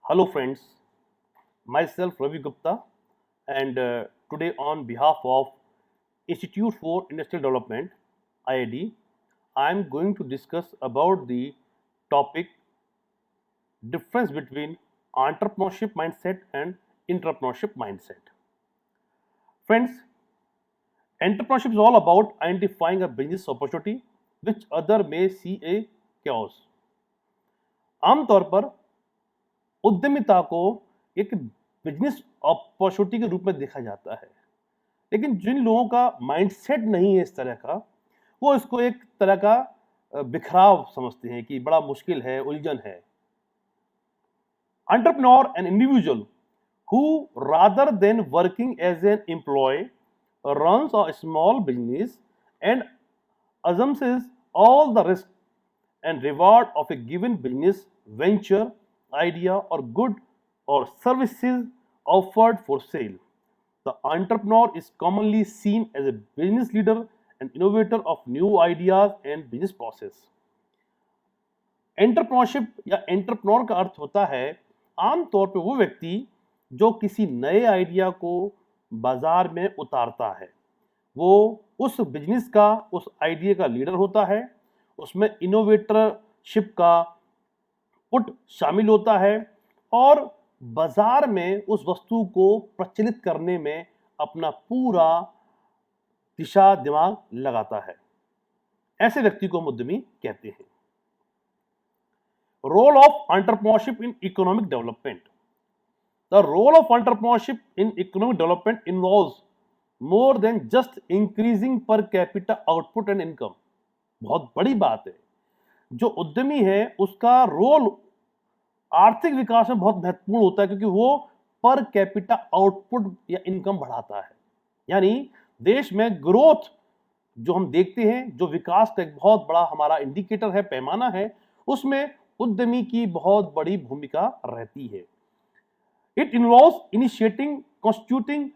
Hello friends, myself Ravi Gupta and today on behalf of Institute for Industrial Development IID, I am going to discuss about the topic difference between entrepreneurship mindset and entrepreneurship mindset. Friends, entrepreneurship is all about identifying a business opportunity which other may see a chaos. आमतौर पर उद्यमिता को एक business opportunity के रूप में देखा जाता है, लेकिन जिन लोगों का माइंडसेट नहीं है इस तरह का, वो इसको एक तरह का बिखराव समझते हैं कि बड़ा मुश्किल है, उलझन है. Entrepreneur, an individual who rather than working as an employee runs a small business and assumes all the risk and reward of a given business venture, idea or good or services offered for sale. The entrepreneur is commonly seen as a business leader and innovator of new ideas and business process. Entrepreneurship या entrepreneur का अर्थ होता है आमतौर पर वो व्यक्ति जो किसी नए आइडिया को बाजार में उतारता है. वो उस बिजनेस का, उस आइडिया का लीडर होता है, उसमें इनोवेटरशिप का पुट शामिल होता है और बाजार में उस वस्तु को प्रचलित करने में अपना पूरा दिशा दिमाग लगाता है. ऐसे व्यक्ति को हम उद्यमी कहते हैं. Role of entrepreneurship in economic development. The role of entrepreneurship in economic development involves more than just increasing per capita output and income. बहुत बड़ी बात है. जो उद्यमी है उसका रोल आर्थिक विकास में बहुत महत्वपूर्ण होता है क्योंकि वो पर कैपिटा आउटपुट या इनकम बढ़ाता है. यानी देश में ग्रोथ जो हम देखते हैं, जो विकास का एक बहुत बड़ा हमारा इंडिकेटर है, पैमाना है, उसमें उद्यमी की बहुत बड़ी भूमिका रहती है. It involves initiating, constituting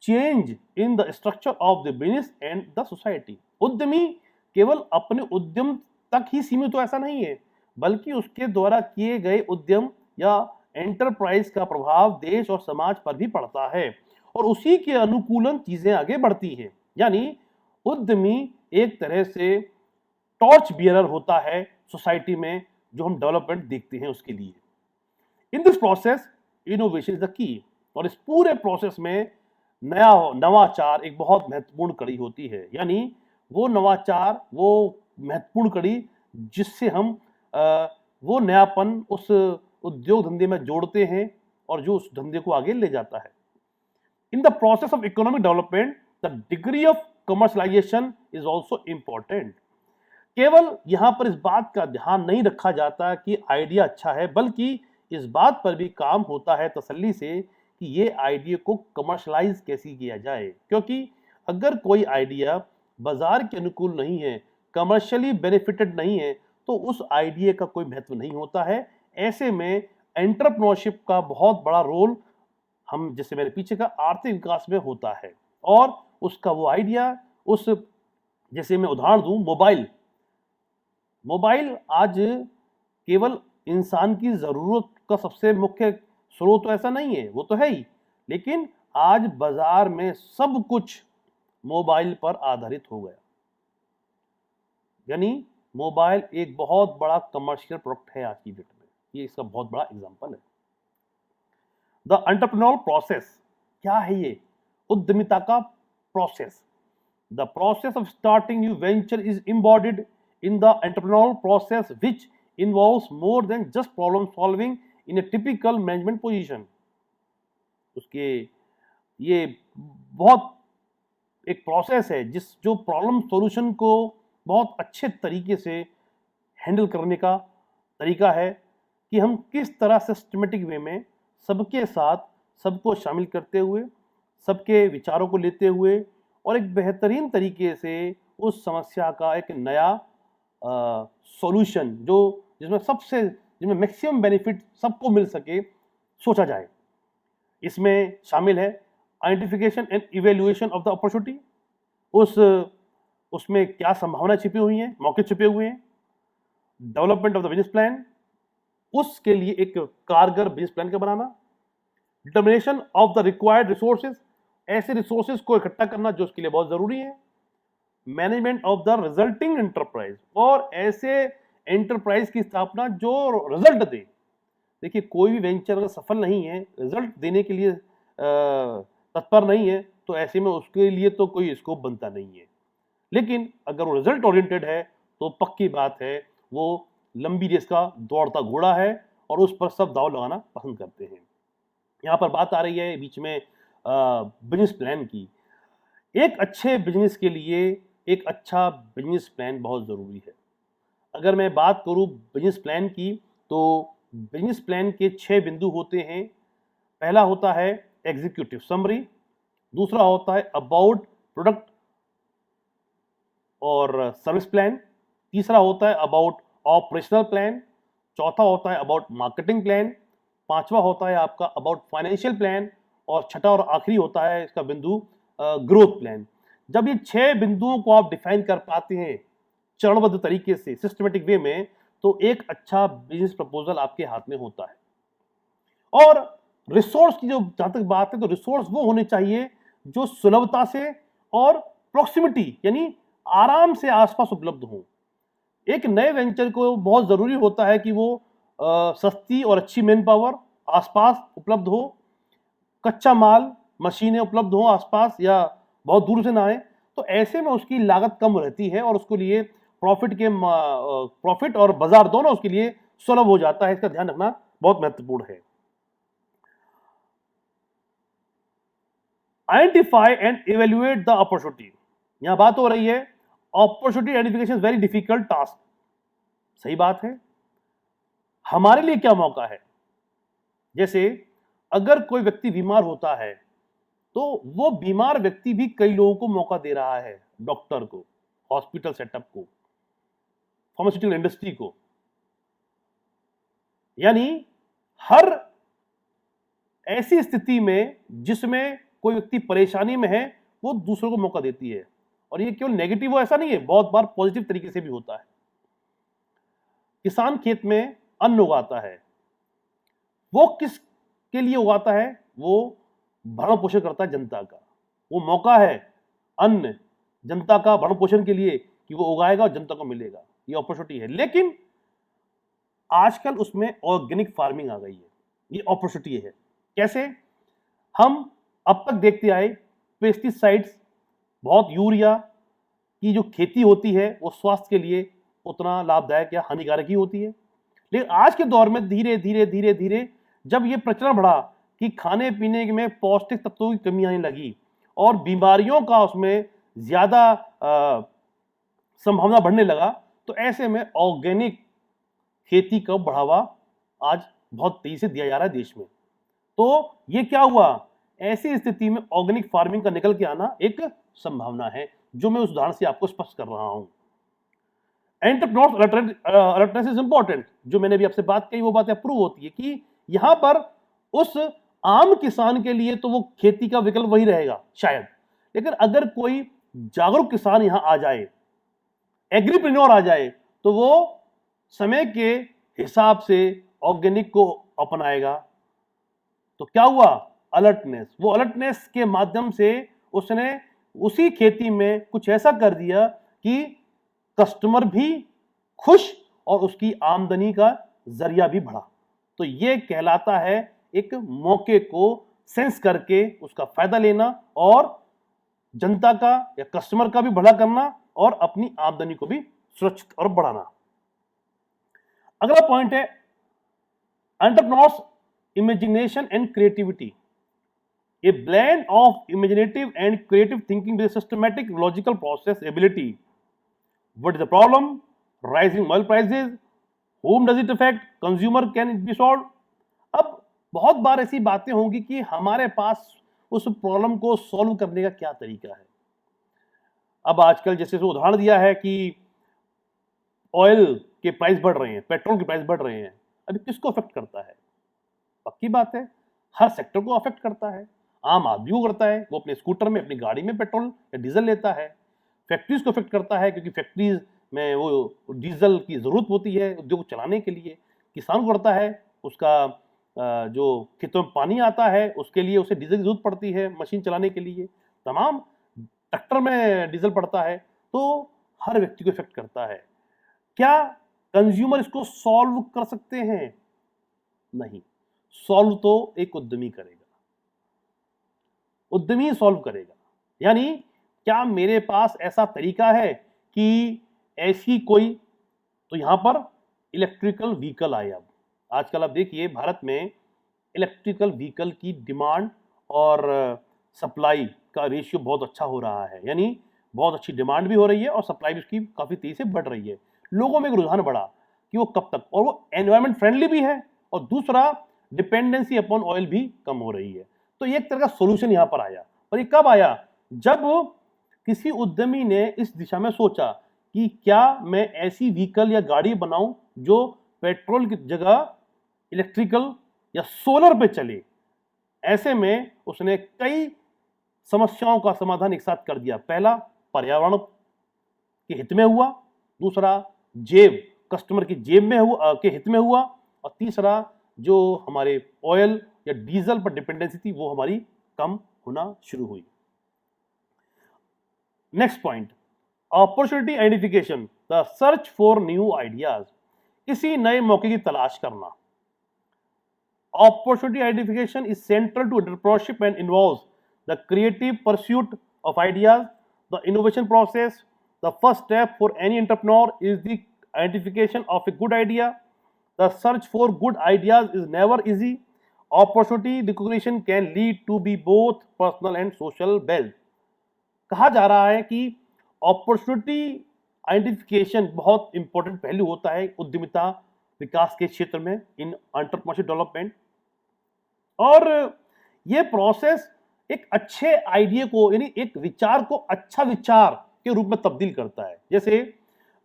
change in the structure of the business and the society. उद्यमी केवल अपने उद्यम तक ही सीमित तो ऐसा नहीं है, बल्कि उसके द्वारा किए गए उद्यम या एंटरप्राइज का प्रभाव देश और समाज पर भी पड़ता है और उसी के अनुकूलन चीजें आगे बढ़ती हैं. यानी उद्यमी एक तरह से टॉर्च बियरर होता है सोसाइटी में जो हम डेवलपमेंट देखते हैं उसके लिए. In this process innovation is the key. और इस पूरे प्रोसेस में नवाचार एक बहुत महत्वपूर्ण कड़ी होती है. यानी वो नवाचार, वो महत्वपूर्ण कड़ी जिससे हम वो नयापन उस उद्योग धंधे में जोड़ते हैं और जो उस धंधे को आगे ले जाता है. In the process of economic development the degree of commercialisation is also important. केवल यहां पर इस बात का ध्यान नहीं रखा जाता कि आइडिया अच्छा है, बल्कि इस बात पर भी काम होता है तसल्ली से कि ये आइडिया को कमर्शलाइज कैसे किया जाए. क्योंकि अगर कोई आइडिया बाजार के अनुकूल नहीं है, कमर्शियली बेनिफिटेड नहीं है, तो उस आइडिया का कोई महत्व नहीं होता है. ऐसे में एंटरप्रेन्योरशिप का बहुत बड़ा रोल हम जैसे मेरे पीछे का आर्थिक विकास में होता है और उसका वो आइडिया उस, जैसे मैं उदाहरण दूं, मोबाइल आज केवल इंसान की जरूरत का सबसे मुख्य स्रोत तो ऐसा नहीं है, वो तो है ही, लेकिन आज बाजार में सब कुछ मोबाइल पर आधारित हो गया. यानी मोबाइल एक बहुत बड़ा कमर्शियल प्रोडक्ट है आज की डेट में. ये इसका बहुत बड़ा एग्जांपल है. द एंटरप्रेन्योर प्रोसेस क्या है? ये उद्यमिता का process. The process of starting new venture is embodied in the entrepreneurial process which involves more than just problem solving in a typical management position. उसके ये बहुत एक प्रोसेस है जो प्रॉब्लम सॉल्यूशन को बहुत अच्छे तरीके से हैंडल करने का तरीका है कि हम किस तरह सिस्टमेटिक वे में सबके साथ सबको शामिल करते हुए, सबके विचारों को लेते हुए और एक बेहतरीन तरीके से उस समस्या का एक नया सॉल्यूशन जिसमें मैक्सिमम बेनिफिट सबको मिल सके सोचा जाए. इसमें शामिल है identification and evaluation of the opportunity. उसमें क्या संभावना छिपी हुई हैं, मौके छिपे हुए हैं. Development of the business plan, उसके लिए एक कारगर बिजनेस प्लान का बनाना, determination of the required resources, ऐसे रिसोर्सेज को इकट्ठा करना जो उसके लिए बहुत जरूरी है, management of the resulting enterprise, और ऐसे एंटरप्राइज की स्थापना जो रिजल्ट दे। देखिए कोई भी वेंचर अगर सफल नहीं है, रिजल्ट देने के लिए तत्पर नहीं है, तो ऐसे में उसके लिए तो कोई स्कोप बनता नहीं है। लेकिन अगर वो रिजल्ट ओरिएंटेड है तो पक्की बात है वो लंबी रेस का दौड़ता घोड़ा है और उस पर सब दाव लगाना पसंद करते हैं। यहाँ पर बात आ रही है बीच में बिजनेस प्लान की। एक अच्छे बिजनेस के लिए एक अच्छा बिजनेस प्लान बहुत ज़रूरी है। अगर मैं बात करूँ बिजनेस प्लान की, तो बिजनेस प्लान के 6 बिंदु होते हैं। पहला होता है एग्जीक्यूटिव समरी, दूसरा होता है अबाउट प्रोडक्ट और सर्विस प्लान, तीसरा होता है अबाउट ऑपरेशनल प्लान, चौथा होता है अबाउट मार्केटिंग प्लान, पांचवा होता है आपका अबाउट फाइनेंशियल प्लान, और छठा और आखिरी होता है इसका बिंदु ग्रोथ प्लान। जब ये 6 बिंदुओं को आप डिफाइन कर पाते हैं चरणबद्ध तरीके से, सिस्टमेटिक वे में, तो एक अच्छा बिजनेस प्रपोजल आपके हाथ में होता है। और रिसोर्स की जो जहां तक बात है, तो रिसोर्स वो होने चाहिए जो सुलभता से और प्रोक्सिमिटी यानी आराम से आसपास उपलब्ध हो। एक नए वेंचर को बहुत जरूरी होता है कि वो सस्ती और अच्छी मैन पावर आसपास उपलब्ध हो, कच्चा माल मशीनें उपलब्ध हो आसपास या बहुत दूर से ना आए। तो ऐसे में उसकी लागत कम रहती है और उसके लिए प्रॉफिट और बाजार दोनों उसके लिए सुलभ हो जाता है। इसका ध्यान रखना बहुत महत्वपूर्ण है। Identify and evaluate the opportunity. यहां बात हो रही है opportunity identification very difficult task. सही बात है। हमारे लिए क्या मौका है? जैसे अगर कोई व्यक्ति बीमार होता है तो वो बीमार व्यक्ति भी कई लोगों को मौका दे रहा है, डॉक्टर को, हॉस्पिटल सेटअप को, फार्मास्यूटिकल इंडस्ट्री को। यानी हर ऐसी स्थिति में जिसमें कोई व्यक्ति परेशानी में है वो दूसरों को मौका देती है। और ये केवल नेगेटिव हो ऐसा नहीं है, बहुत बार पॉजिटिव तरीके से भी होता है। किसान खेत में अन्न उगाता है, वो किस के लिए उगाता है? वो भरण पोषण करता है जनता का। वो मौका है अन्न जनता का भरण पोषण के लिए कि वो उगाएगा और जनता को मिलेगा, ये अपॉर्चुनिटी है। लेकिन आजकल उसमें ऑर्गेनिक फार्मिंग आ गई है, ये अपॉर्चुनिटी है। कैसे? हम अब तक देखते आए पेस्टिसाइड्स, बहुत यूरिया की जो खेती होती है वो स्वास्थ्य के लिए उतना लाभदायक या हानिकारक ही होती है। लेकिन आज के दौर में धीरे धीरे धीरे धीरे जब ये प्रचलन बढ़ा कि खाने पीने में पौष्टिक तत्वों की कमी आने लगी और बीमारियों का उसमें ज्यादा संभावना बढ़ने लगा, तो ऐसे में ऑर्गेनिक खेती का बढ़ावा आज बहुत तेजी से दिया जा रहा है देश में। तो ये क्या हुआ? ऐसी स्थिति में ऑर्गेनिक फार्मिंग का निकल के आना एक संभावना है, जो मैं उस उदाहरण से आपको स्पष्ट कर रहा हूं। Entrepreneurs alertness is important. जो मैंने भी आपसे बात कही वो बातें प्रूव होती है कि यहां पर उस आम किसान के लिए तो वो खेती का विकल्प वही रहेगा शायद, लेकिन अगर कोई जागरूक किसान यहां आ जाए, एग्रीप्रेन्योर आ जाए, तो वो समय के हिसाब से ऑर्गेनिक को अपनाएगा। तो क्या हुआ? अलर्टनेस। वो अलर्टनेस के माध्यम से उसने उसी खेती में कुछ ऐसा कर दिया कि कस्टमर भी खुश और उसकी आमदनी का जरिया भी बढ़ा। तो ये कहलाता है एक मौके को सेंस करके उसका फायदा लेना और जनता का या कस्टमर का भी भला करना और अपनी आमदनी को भी सुरक्षित और बढ़ाना। अगला पॉइंट है entrepreneurs imagination and creativity. A blend of imaginative and creative thinking with a systematic logical process ability. What is the problem? Rising oil prices. Whom does it affect? Consumer can it be solved? अब बहुत बार ऐसी बातें होंगी कि हमारे पास उस problem को solve करने का क्या तरीका है। अब आजकल जैसे उदाहरण दिया है कि ऑयल के प्राइस बढ़ रहे हैं, पेट्रोल के प्राइस बढ़ रहे हैं, अभी किसको अफेक्ट करता है? पक्की बात है हर सेक्टर को अफेक्ट करता है। आम आदमी को करता है, वो अपने स्कूटर में अपनी गाड़ी में पेट्रोल या डीजल लेता है। फैक्ट्रीज को अफेक्ट करता है क्योंकि फैक्ट्रीज में वो डीजल की जरूरत होती है उद्योग चलाने के लिए। किसान को पड़ता है, उसका जो खेतों में पानी आता है उसके लिए उसे डीजल की जरूरत पड़ती है मशीन चलाने के लिए, तमाम ट्रैक्टर में डीजल पड़ता है, तो हर व्यक्ति को इफेक्ट करता है। क्या कंज्यूमर इसको सॉल्व कर सकते हैं? नहीं, सॉल्व तो एक उद्यमी करेगा, उद्यमी सॉल्व करेगा। यानी क्या मेरे पास ऐसा तरीका है कि ऐसी कोई, तो यहां पर इलेक्ट्रिकल व्हीकल आए। अब आजकल आप देखिए भारत में इलेक्ट्रिकल व्हीकल की डिमांड और सप्लाई का रेशियो बहुत अच्छा हो रहा है, यानी बहुत अच्छी डिमांड भी हो रही है और सप्लाई भी उसकी काफ़ी तेज़ी से बढ़ रही है। लोगों में एक रुझान बढ़ा कि वो कब तक, और वो एनवायरमेंट फ्रेंडली भी है, और दूसरा डिपेंडेंसी अपॉन ऑयल भी कम हो रही है। तो ये एक तरह का सोल्यूशन यहाँ पर आया। और ये कब आया? जब किसी उद्यमी ने इस दिशा में सोचा कि क्या मैं ऐसी व्हीकल या गाड़ी बनाऊं जो पेट्रोल की जगह इलेक्ट्रिकल या सोलर पे चले। ऐसे में उसने कई समस्याओं का समाधान एक साथ कर दिया। पहला, पर्यावरण के हित में हुआ, दूसरा जेब, कस्टमर की जेब में हुआ, के हित में हुआ, और तीसरा जो हमारे ऑयल या डीजल पर डिपेंडेंसी थी वो हमारी कम होना शुरू हुई। Next point, opportunity identification, the search for new ideas, किसी नए मौके की तलाश करना। Opportunity identification is central to entrepreneurship and involves the creative pursuit of ideas, the innovation process. The first step for any entrepreneur is the identification of a good idea. The search for good ideas is never easy. Opportunity recognition can lead to be both personal and social wealth. कहा जा रहा है कि opportunity identification बहुत important पहलू होता है उद्यमिता विकास के क्षेत्र में, इन एंटरप्रेन्योरशिप डेवलपमेंट। और ये प्रोसेस एक अच्छे आइडिया को, यानी एक विचार को अच्छा विचार के रूप में तब्दील करता है। जैसे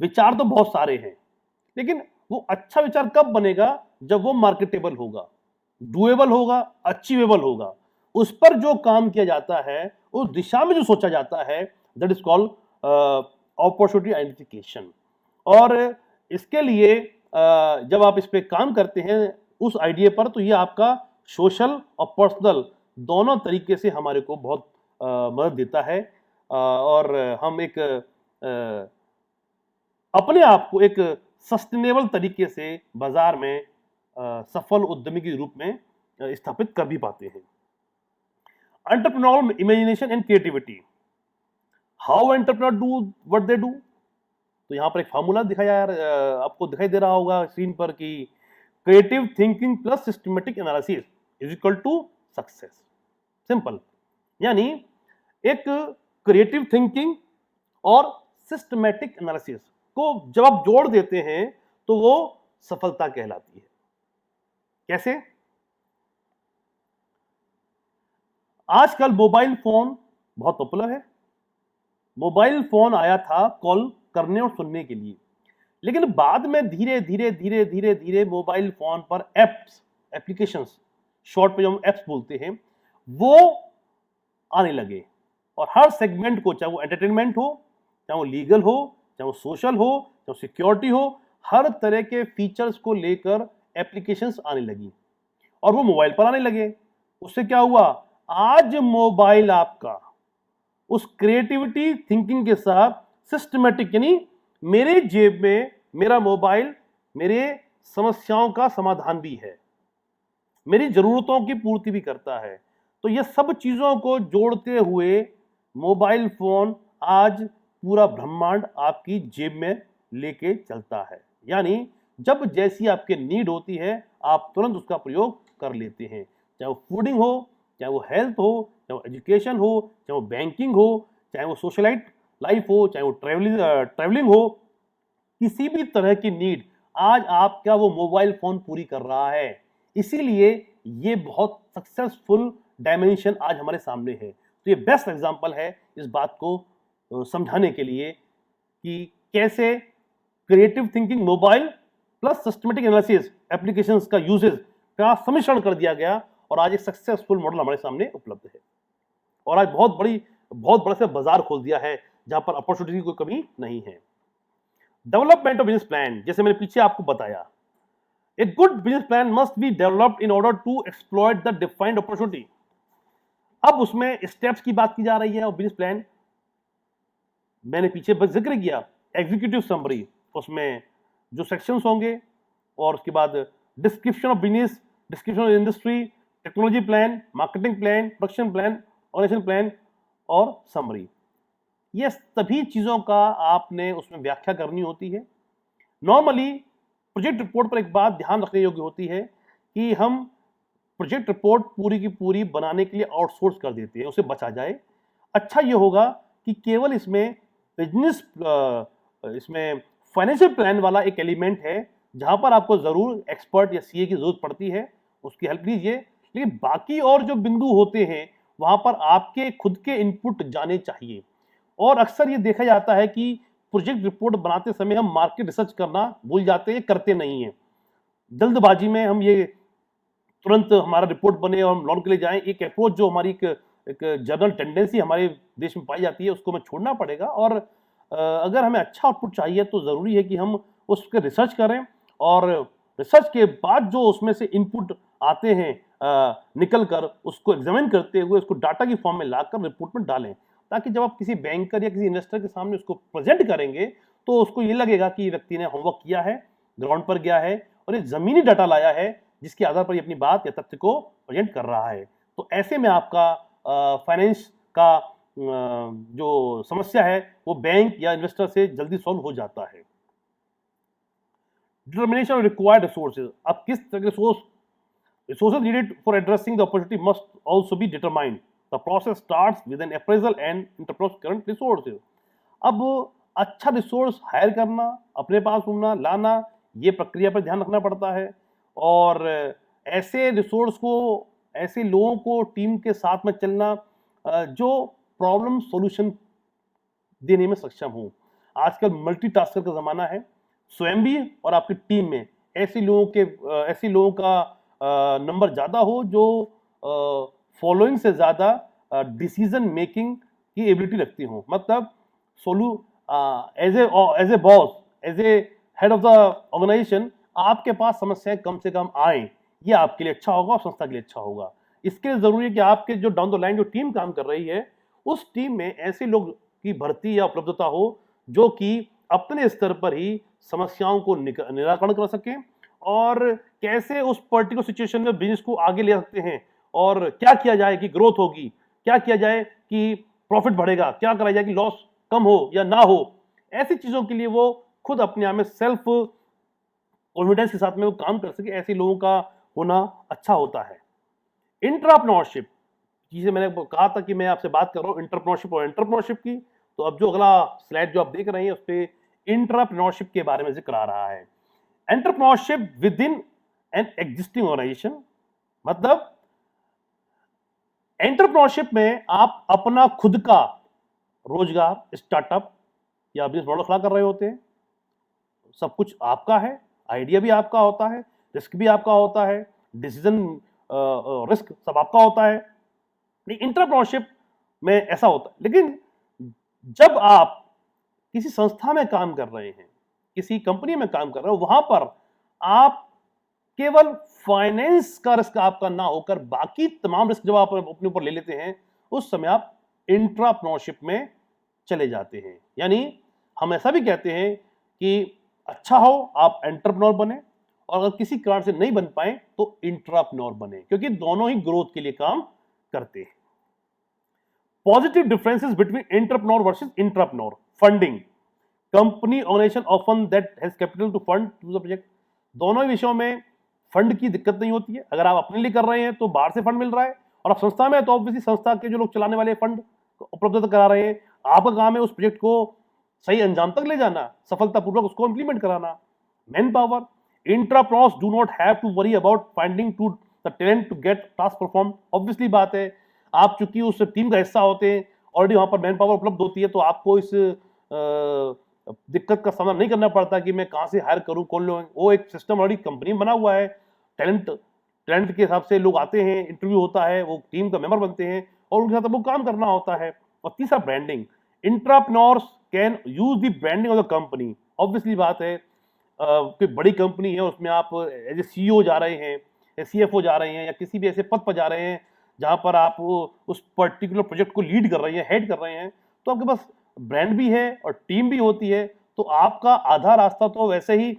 विचार तो बहुत सारे हैं, लेकिन वो अच्छा विचार कब बनेगा? जब वो मार्केटेबल होगा, डुएबल होगा, अचीवेबल होगा, उस पर जो काम किया जाता है, उस दिशा में जो सोचा जाता है, that is called opportunity identification. और इसके लिए जब आप इस पे काम करते हैं उस आइडिया पर, तो ये आपका सोशल और पर्सनल दोनों तरीके से हमारे को बहुत मदद देता है, और हम एक अपने आप को एक सस्टेनेबल तरीके से बाजार में सफल उद्यमी के रूप में स्थापित कर भी पाते हैं। Entrepreneurial imagination and creativity, how entrepreneur do what they do. तो यहाँ पर एक फार्मूला दिखाया, आपको दिखाई दे रहा होगा स्क्रीन पर, कि creative thinking plus systematic analysis is equal to success. Simple, यानी एक क्रिएटिव थिंकिंग और सिस्टमेटिक एनालिसिस को जब आप जोड़ देते हैं तो वो सफलता कहलाती है। कैसे? आजकल मोबाइल फोन बहुत पॉपुलर है। मोबाइल फोन आया था कॉल करने और सुनने के लिए, लेकिन बाद में धीरे धीरे धीरे धीरे धीरे मोबाइल फोन पर एप्स, एप्लीकेशंस, शॉर्ट पे जो हम एप्स बोलते हैं, वो आने लगे। और हर सेगमेंट को, चाहे वो एंटरटेनमेंट हो, चाहे वो लीगल हो, चाहे वो सोशल हो, चाहे वो सिक्योरिटी हो, हर तरह के फीचर्स को लेकर एप्लीकेशंस आने लगी और वो मोबाइल पर आने लगे। उससे क्या हुआ? आज मोबाइल आपका उस क्रिएटिविटी थिंकिंग के साथ सिस्टमेटिक, यानी मेरे जेब में मेरा मोबाइल मेरे समस्याओं का समाधान भी है, मेरी जरूरतों की पूर्ति भी करता है। तो ये सब चीजों को जोड़ते हुए मोबाइल फोन आज पूरा ब्रह्मांड आपकी जेब में लेके चलता है। यानी जब जैसी आपके नीड होती है आप तुरंत उसका प्रयोग कर लेते हैं, चाहे वो फूडिंग हो, चाहे वो हेल्थ हो, चाहे वो एजुकेशन हो, चाहे वो बैंकिंग हो, चाहे वो सोशलाइट लाइफ हो, चाहे वो ट्रैवलिंग हो, किसी भी तरह की नीड आज आपका वो मोबाइल फोन पूरी कर रहा है। इसीलिए ये बहुत सक्सेसफुल डायमेंशन आज हमारे सामने है। तो ये बेस्ट एग्जांपल है इस बात को समझाने के लिए कि कैसे creative thinking mobile plus systematic analysis applications का यूजेस का सम्मिश्रण कर दिया गया और आज एक सक्सेसफुल मॉडल हमारे सामने उपलब्ध है। और आज बहुत बड़ा से बाजार खोल दिया है जहां पर अपॉर्चुनिटी की कोई कमी नहीं है। डेवलपमेंट ऑफ बिजनेस प्लान, जैसे मैंने पीछे आपको बताया, A good business plan must be developed in order to exploit the defined opportunity. अब उसमें स्टेप्स की बात की जा रही है और बिजनेस प्लान मैंने पीछे बस जिक्र किया, एग्जीक्यूटिव समरी, उसमें जो सेक्शंस होंगे और उसके बाद description of business, description of industry, technology plan, marketing plan, production plan, organisation plan और समरी। ये सभी चीज़ों का आपने उसमें व्याख्या करनी होती है। नॉर्मली प्रोजेक्ट रिपोर्ट पर एक बात ध्यान रखने योग्य होती है कि हम प्रोजेक्ट रिपोर्ट पूरी की पूरी बनाने के लिए आउटसोर्स कर देते हैं, उसे बचा जाए। अच्छा ये होगा कि केवल इसमें बिजनेस इसमें फाइनेंशियल प्लान वाला एक एलिमेंट है जहां पर आपको जरूर एक्सपर्ट या सीए की जरूरत पड़ती है, उसकी हेल्प लीजिए। लेकिन बाकी और जो बिंदु होते हैं वहां पर आपके खुद के इनपुट जाने चाहिए। और अक्सर ये देखा जाता है कि प्रोजेक्ट रिपोर्ट बनाते समय हम मार्केट रिसर्च करना भूल जाते हैं, करते नहीं हैं। जल्दबाजी में हम ये तुरंत हमारा रिपोर्ट बने और हम लॉन्च के लिए जाएं, एक अप्रोच जो हमारी एक जनरल टेंडेंसी हमारे देश में पाई जाती है, उसको हमें छोड़ना पड़ेगा। और अगर हमें अच्छा आउटपुट चाहिए तो ज़रूरी है कि हम उस पर रिसर्च करें और रिसर्च के बाद जो उसमें से इनपुट आते हैं निकल कर उसको एग्जामिन करते हुए उसको डाटा की फॉर्म में लाकर रिपोर्ट में डालें, ताकि जब आप किसी बैंकर या किसी इन्वेस्टर के सामने उसको प्रेजेंट करेंगे तो उसको ये लगेगा कि व्यक्ति ने होमवर्क किया है, ग्राउंड पर गया है और एक ज़मीनी डाटा लाया है जिसके आधार पर ये अपनी बात या तथ्य को प्रेजेंट कर रहा है। तो ऐसे में आपका फाइनेंस का जो समस्या है वो बैंक या इन्वेस्टर से जल्दी सॉल्व हो जाता है। डिटर्मिनेशन ऑफ रिक्वायर्ड रिसोर्सेज, अब किस तरह के resources needed for addressing the opportunity must also be determined. The process starts with an appraisal and interpret current resources. अब अच्छा रिसोर्स हायर करना, अपने पास ढूंढना, लाना, ये प्रक्रिया पर ध्यान रखना पड़ता है। और ऐसे रिसोर्स को, ऐसे लोगों को टीम के साथ में चलना जो प्रॉब्लम सॉल्यूशन देने में सक्षम हो। आजकल मल्टीटास्कर का ज़माना है, स्वयं भी और आपकी टीम में ऐसे लोगों का नंबर ज़्यादा हो जो फॉलोइंग से ज़्यादा डिसीजन मेकिंग की एबिलिटी रखती हो। मतलब as a boss, as a head of the organisation आपके पास समस्याएं कम से कम आए, ये आपके लिए अच्छा होगा और संस्था के लिए अच्छा होगा। इसके लिए ज़रूरी है कि आपके जो डाउन द लाइन जो टीम काम कर रही है उस टीम में ऐसे लोग की भर्ती या उपलब्धता हो जो कि अपने स्तर पर ही समस्याओं को निराकरण कर सकें और कैसे उस पर्टिकुलर सिचुएशन में बिजनेस को आगे ले सकते हैं और क्या किया जाए कि ग्रोथ होगी, क्या किया जाए कि प्रॉफिट बढ़ेगा, क्या करा जाए कि लॉस कम हो या ना हो। ऐसी चीजों के लिए वो खुद अपने आप में सेल्फ कॉन्फिडेंस के साथ में वो काम कर सके, ऐसे लोगों का होना अच्छा होता है। एंटरप्रेन्योरशिप, जिसे मैंने कहा था कि मैं आपसे बात कर रहा हूँ एंटरप्रेन्योरशिप और एंटरप्रेन्योरशिप की, तो अब जो अगला स्लाइड जो आप देख रहे हैं उस पर एंटरप्रेन्योरशिप के बारे में जिक्र आ रहा है। Entrepreneurship within an existing organisation, मतलब एंटरप्रेन्योरशिप में आप अपना खुद का रोजगार, स्टार्टअप या बिजनेस मॉडल खड़ा कर रहे होते हैं। सब कुछ आपका है, आइडिया भी आपका होता है, रिस्क भी आपका होता है, डिसीजन रिस्क सब आपका होता है। एंटरप्रेन्योरशिप में ऐसा होता है। लेकिन जब आप किसी संस्था में काम कर रहे हैं, किसी कंपनी में काम कर रहे हो, वहां पर आप केवल फाइनेंस का रिस्क आपका ना होकर बाकी तमाम रिस्क जब आप अपने ऊपर ले लेते हैं, उस समय आप एंटरप्रेन्योरशिप में चले जाते हैं। यानी हम ऐसा भी कहते हैं कि अच्छा हो आप एंटरप्रेन्योर बने और अगर किसी कारण से नहीं बन पाए तो इंट्राप्रेन्योर बने, क्योंकि दोनों ही ग्रोथ के लिए काम करते हैं। Positive differences between entrepreneur versus intrapreneur. Funding, company organisation often that has capital to fund to the project. दोनों ही विषयों में फंड की दिक्कत नहीं होती है। अगर आप अपने लिए कर रहे हैं तो बाहर से फंड मिल रहा है, और आप संस्था में है तो ऑब्वियसली संस्था के जो लोग चलाने वाले फंड उपलब्ध करा रहे हैं। आपका काम है उस प्रोजेक्ट को सही अंजाम तक ले जाना, सफलतापूर्वक उसको इंप्लीमेंट कराना। Man power, intrapreneurs do not have to worry about finding to the talent to get task perform. Obviously बात है, आप चूंकि उस टीम का हिस्सा होते हैं, ऑलरेडी वहां पर मैन पावर उपलब्ध होती है, तो आपको इस दिक्कत का सामना नहीं करना पड़ता कि मैं कहां से हायर करूं, कौन लोग। वो एक सिस्टम ऑलरेडी कंपनी में बना हुआ है, टैलेंट के हिसाब से लोग आते हैं, इंटरव्यू होता है, वो टीम का मेंबर बनते हैं और उनके साथ वो काम करना होता है। और तीसरा branding, intrapreneurs can use the branding of the company. Obviously बात है, कोई बड़ी कंपनी है, उसमें आप एज ए सीईओ जा रहे हैं या सीएफओ जा रहे हैं या किसी भी ऐसे पद पर जा रहे हैं जहां पर आप उस पर्टिकुलर प्रोजेक्ट को लीड कर रहे हैं, हेड कर रहे हैं, तो आपके पास ब्रांड भी है और टीम भी होती है, तो आपका आधा रास्ता तो वैसे ही